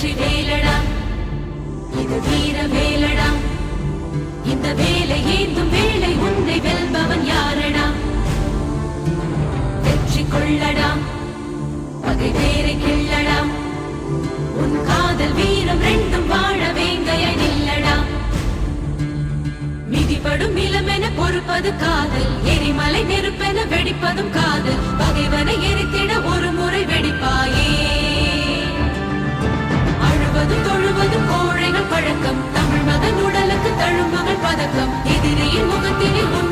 வெற்றி வேலடா இது வீர வேலடா இந்த வேலை ஏந்தும் வேலை உன்னை வெல்பவன் யாரடா வெற்றி கொள்ளடா பகை வேரை கிள்ளடா உன் காதல் வீரம் ரெண்டும் வாழ வேங்கைய நில்லடா மிதிப்படும் இளமென பொறுப்பது காதல் எரிமலை நெருப்பென வெடிப்பதும் காதல் பகைவனை எரித்திட ஒரு முறை வெடிப்பாயே அழுவதும் தொழுவதும் கோழைகள் பழக்கம் தமிழ் மகன் உடலுக்கு தழும்புகள் பதக்கம் எதிரியின் முகத்தினில் உன்